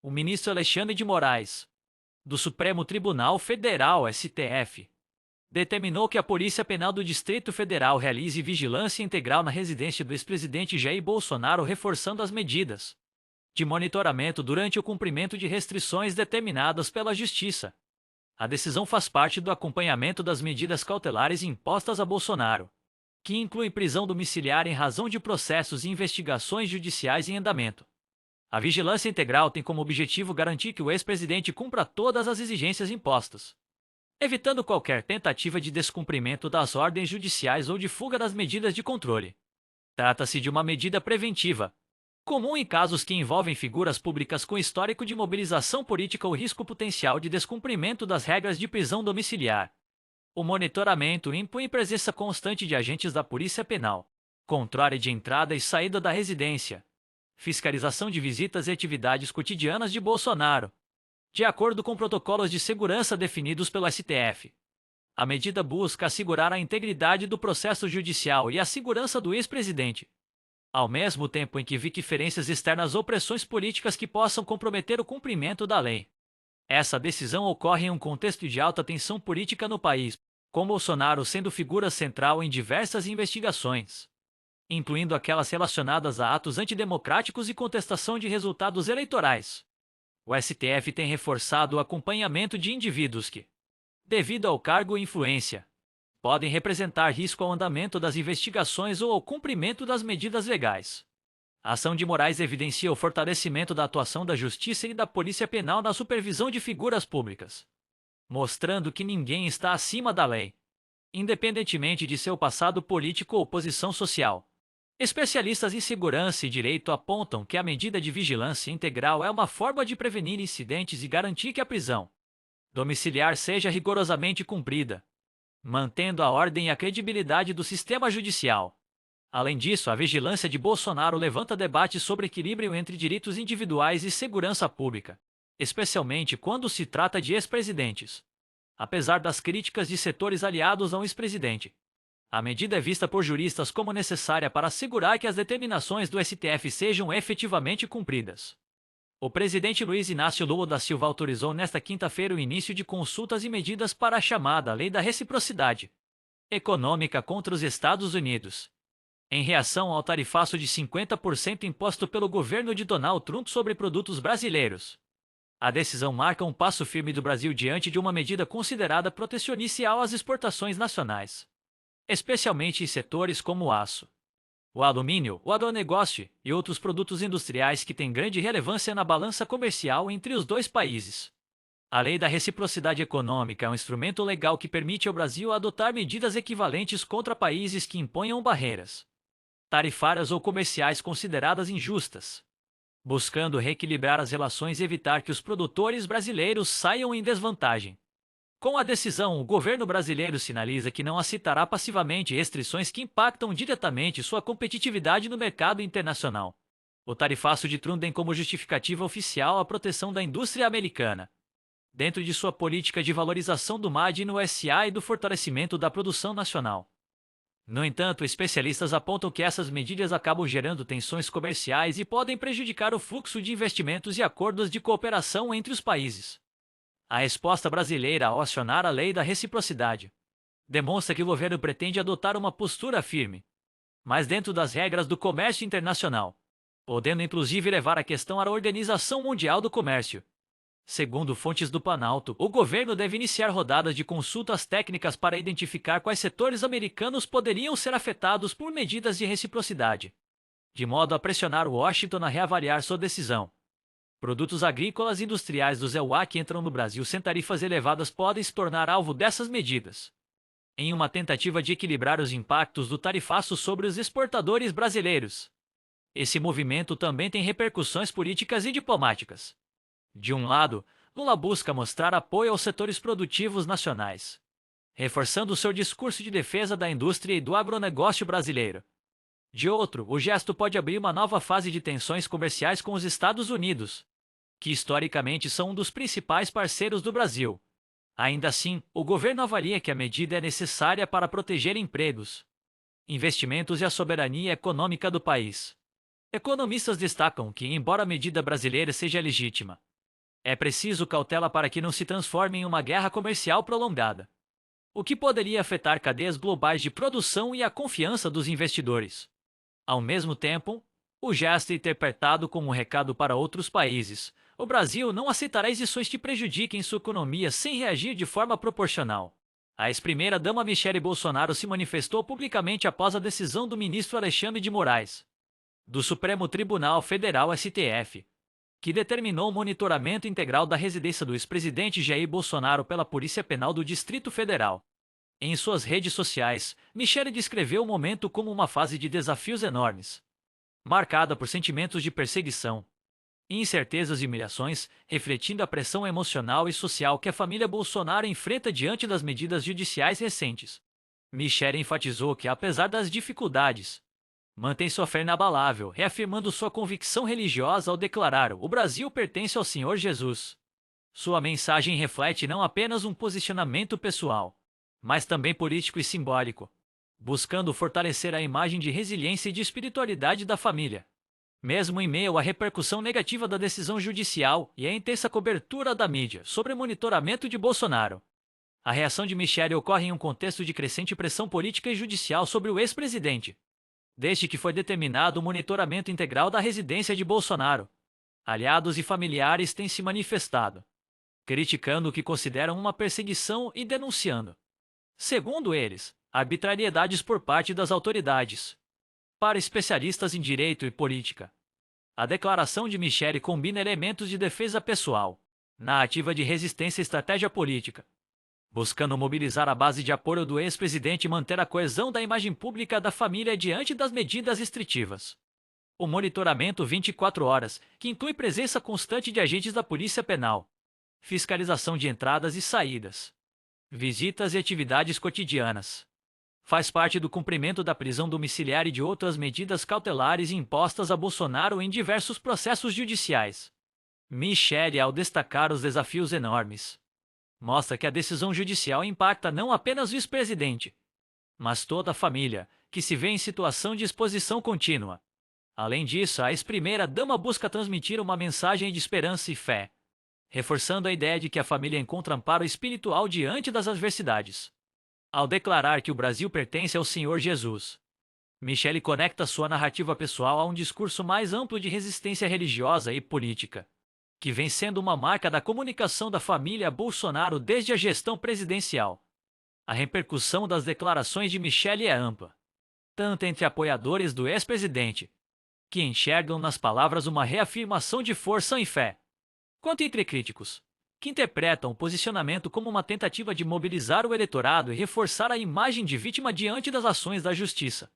O ministro Alexandre de Moraes, do Supremo Tribunal Federal (STF), determinou que a Polícia Penal do Distrito Federal realize vigilância integral na residência do ex-presidente Jair Bolsonaro, reforçando as medidas de monitoramento durante o cumprimento de restrições determinadas pela Justiça. A decisão faz parte do acompanhamento das medidas cautelares impostas a Bolsonaro, que inclui prisão domiciliar em razão de processos e investigações judiciais em andamento. A vigilância integral tem como objetivo garantir que o ex-presidente cumpra todas as exigências impostas, evitando qualquer tentativa de descumprimento das ordens judiciais ou de fuga das medidas de controle. Trata-se de uma medida preventiva, comum em casos que envolvem figuras públicas com histórico de mobilização política ou risco potencial de descumprimento das regras de prisão domiciliar. O monitoramento impõe presença constante de agentes da Polícia Penal, controle de entrada e saída da residência, fiscalização de visitas e atividades cotidianas de Bolsonaro, de acordo com protocolos de segurança definidos pelo STF. A medida busca assegurar a integridade do processo judicial e a segurança do ex-presidente, ao mesmo tempo em que evita interferências externas ou pressões políticas que possam comprometer o cumprimento da lei. Essa decisão ocorre em um contexto de alta tensão política no país, com Bolsonaro sendo figura central em diversas investigações, incluindo aquelas relacionadas a atos antidemocráticos e contestação de resultados eleitorais. O STF tem reforçado o acompanhamento de indivíduos que, devido ao cargo e influência, podem representar risco ao andamento das investigações ou ao cumprimento das medidas legais. A ação de Moraes evidencia o fortalecimento da atuação da Justiça e da Polícia Penal na supervisão de figuras públicas, mostrando que ninguém está acima da lei, independentemente de seu passado político ou posição social. Especialistas em segurança e direito apontam que a medida de vigilância integral é uma forma de prevenir incidentes e garantir que a prisão domiciliar seja rigorosamente cumprida, mantendo a ordem e a credibilidade do sistema judicial. Além disso, a vigilância de Bolsonaro levanta debates sobre equilíbrio entre direitos individuais e segurança pública, especialmente quando se trata de ex-presidentes. Apesar das críticas de setores aliados ao ex-presidente, a medida é vista por juristas como necessária para assegurar que as determinações do STF sejam efetivamente cumpridas. O presidente Luiz Inácio Lula da Silva autorizou nesta quinta-feira o início de consultas e medidas para a chamada Lei da Reciprocidade Econômica contra os Estados Unidos, em reação ao tarifaço de 50% imposto pelo governo de Donald Trump sobre produtos brasileiros. A decisão marca um passo firme do Brasil diante de uma medida considerada protecionista às exportações nacionais, especialmente em setores como o aço, o alumínio, o agronegócio e outros produtos industriais que têm grande relevância na balança comercial entre os dois países. A Lei da Reciprocidade Econômica é um instrumento legal que permite ao Brasil adotar medidas equivalentes contra países que imponham barreiras tarifárias ou comerciais consideradas injustas, buscando reequilibrar as relações e evitar que os produtores brasileiros saiam em desvantagem. Com a decisão, o governo brasileiro sinaliza que não aceitará passivamente restrições que impactam diretamente sua competitividade no mercado internacional. O tarifaço de Trump tem como justificativa oficial a proteção da indústria americana, dentro de sua política de valorização do Made in USA e do fortalecimento da produção nacional. No entanto, especialistas apontam que essas medidas acabam gerando tensões comerciais e podem prejudicar o fluxo de investimentos e acordos de cooperação entre os países. A resposta brasileira ao acionar a Lei da Reciprocidade demonstra que o governo pretende adotar uma postura firme, mas dentro das regras do comércio internacional, podendo inclusive levar a questão à Organização Mundial do Comércio. Segundo fontes do Planalto, o governo deve iniciar rodadas de consultas técnicas para identificar quais setores americanos poderiam ser afetados por medidas de reciprocidade, de modo a pressionar Washington a reavaliar sua decisão. Produtos agrícolas e industriais do EUA que entram no Brasil sem tarifas elevadas podem se tornar alvo dessas medidas, em uma tentativa de equilibrar os impactos do tarifaço sobre os exportadores brasileiros. Esse movimento também tem repercussões políticas e diplomáticas. De um lado, Lula busca mostrar apoio aos setores produtivos nacionais, reforçando seu discurso de defesa da indústria e do agronegócio brasileiro. De outro, o gesto pode abrir uma nova fase de tensões comerciais com os Estados Unidos, que historicamente são um dos principais parceiros do Brasil. Ainda assim, o governo avalia que a medida é necessária para proteger empregos, investimentos e a soberania econômica do país. Economistas destacam que, embora a medida brasileira seja legítima, É preciso cautela para que não se transforme em uma guerra comercial prolongada, o que poderia afetar cadeias globais de produção e a confiança dos investidores. Ao mesmo tempo, o gesto é interpretado como um recado para outros países. O Brasil não aceitará exições que prejudiquem sua economia sem reagir de forma proporcional. A ex-primeira-dama Michele Bolsonaro se manifestou publicamente após a decisão do ministro Alexandre de Moraes, do Supremo Tribunal Federal STF, que determinou o monitoramento integral da residência do ex-presidente Jair Bolsonaro pela Polícia Penal do Distrito Federal. Em suas redes sociais, Michele descreveu o momento como uma fase de desafios enormes, marcada por sentimentos de perseguição, incertezas e humilhações, refletindo a pressão emocional e social que a família Bolsonaro enfrenta diante das medidas judiciais recentes. Michele enfatizou que, apesar das dificuldades, mantém sua fé inabalável, reafirmando sua convicção religiosa ao declarar: "O Brasil pertence ao Senhor Jesus." Sua mensagem reflete não apenas um posicionamento pessoal, mas também político e simbólico, buscando fortalecer a imagem de resiliência e de espiritualidade da família. Mesmo em meio à repercussão negativa da decisão judicial e à intensa cobertura da mídia sobre o monitoramento de Bolsonaro, a reação de Michele ocorre em um contexto de crescente pressão política e judicial sobre o ex-presidente. Desde que foi determinado o monitoramento integral da residência de Bolsonaro, aliados e familiares têm se manifestado, criticando o que consideram uma perseguição e denunciando, segundo eles, arbitrariedades por parte das autoridades. Para especialistas em direito e política, a declaração de Michele combina elementos de defesa pessoal, narrativa de resistência e estratégia política, buscando mobilizar a base de apoio do ex-presidente e manter a coesão da imagem pública da família diante das medidas restritivas. O monitoramento 24 horas, que inclui presença constante de agentes da Polícia Penal, fiscalização de entradas e saídas, visitas e atividades cotidianas, faz parte do cumprimento da prisão domiciliar e de outras medidas cautelares impostas a Bolsonaro em diversos processos judiciais. Michele, ao destacar os desafios enormes, mostra que a decisão judicial impacta não apenas o ex-presidente, mas toda a família, que se vê em situação de exposição contínua. Além disso, a ex-primeira-dama busca transmitir uma mensagem de esperança e fé, reforçando a ideia de que a família encontra amparo espiritual diante das adversidades. Ao declarar que o Brasil pertence ao Senhor Jesus, Michele conecta sua narrativa pessoal a um discurso mais amplo de resistência religiosa e política, que vem sendo uma marca da comunicação da família Bolsonaro desde a gestão presidencial. A repercussão das declarações de Michele é ampla, tanto entre apoiadores do ex-presidente, que enxergam nas palavras uma reafirmação de força e fé, quanto entre críticos, que interpretam o posicionamento como uma tentativa de mobilizar o eleitorado e reforçar a imagem de vítima diante das ações da justiça.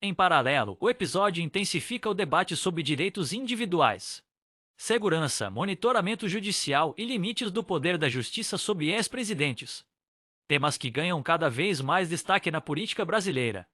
Em paralelo, o episódio intensifica o debate sobre direitos individuais, segurança, monitoramento judicial e limites do poder da justiça sobre ex-presidentes, temas que ganham cada vez mais destaque na política brasileira.